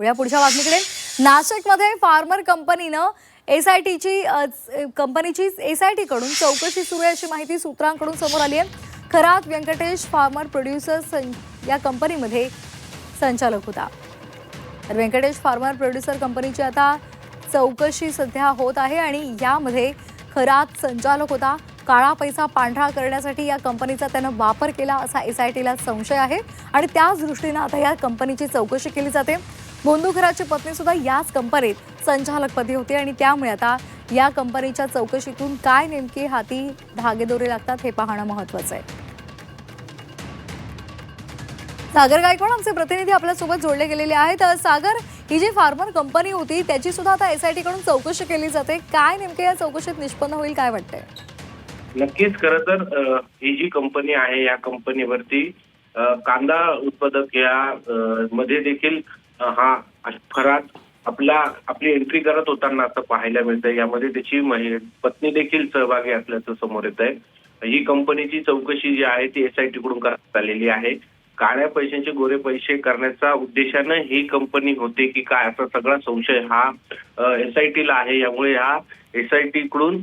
या पुढच्या बातमीकडे नाशिकमध्ये फार्मर कंपनीनं कंपनीची एसआयटी कडून चौकशी सुरू आहे अशी माहिती सूत्रांकडून समोर आली आहे। खरात व्यंकटेश फार्मर प्रोड्युसर्स या कंपनीमध्ये संचालक होता। तर व्यंकटेश फार्मर प्रोड्युसर कंपनीची आता चौकशी सध्या होत आहे आणि यामध्ये खरात संचालक होता। काळा पैसा पांढरा करण्यासाठी या कंपनीचा त्यानं वापर केला असा एसआयटीला संशय आहे आणि त्याच दृष्टीने आता या कंपनीची चौकशी केली जाते। बोंधू खरातची पत्नी सुद्धा याच कंपनीत संचालकपदी होती आणि त्यामुळे आता या कंपनीच्या चौकशीतून काय नेमके हाती धागेदोरे लागतात हे पाहणं महत्त्वाचं आहे। सागर गायकवाड आमचे प्रतिनिधी आपल्या सोबत जोडले गेलेले आहेत। सागर, ही जी फार्मर कंपनी होती त्याची सुद्धा आता एसआयटी कडून चौकशी केली जाते, काय नेमके या चौकशीत निष्पन्न होईल काय वाटतंय? नक्कीच खरं तर ही जी कंपनी आहे या कंपनीवरती कांदा उत्पादक या मध्ये देखील हा खरात आपली एंट्री करत होताना असं पाहायला मिळतं। यामध्ये त्याची पत्नी देखील सहभागी असल्याचं समोर येत आहे। ही कंपनीची चौकशी जी आहे ती एसआयटी कडून करण्यात आलेली आहे। काळ्या पैशांचे गोरे पैसे करण्याचा उद्देशानं ही कंपनी होते की काय असा सगळा संशय हा एसआयटीला आहे। यामुळे हा एसआयटी कडून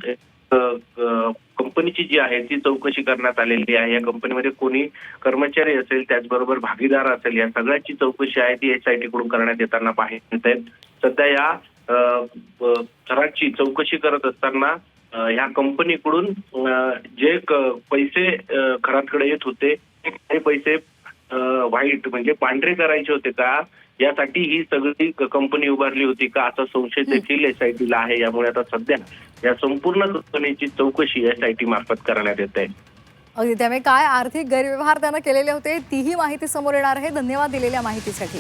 कंपनीची जी आहे ती चौकशी करण्यात आलेली आहे। या कंपनीमध्ये कोणी कर्मचारी असेल त्याचबरोबर भागीदार असेल या सगळ्याची चौकशी आहे ती एसआयटी कडून करण्यात येताना पाहायला मिळत आहे। सध्या या खरातची चौकशी करत असताना ह्या कंपनीकडून जे पैसे खरातकडे येत होते ते पैसे व्हाईट म्हणजे पांढरे करायचे होते का यासाठी ही सगळी कंपनी उभारली होती का असा संशय देखील एसआयटीला आहे। यामुळे आता सध्या या संपूर्ण कंपनीची चौकशी एसआयटी मार्फत करण्यात येत आहे। अगदी, त्यामुळे काय आर्थिक गैरव्यवहार त्यानं केलेले होते तीही माहिती समोर येणार आहे। धन्यवाद दिलेल्या माहितीसाठी।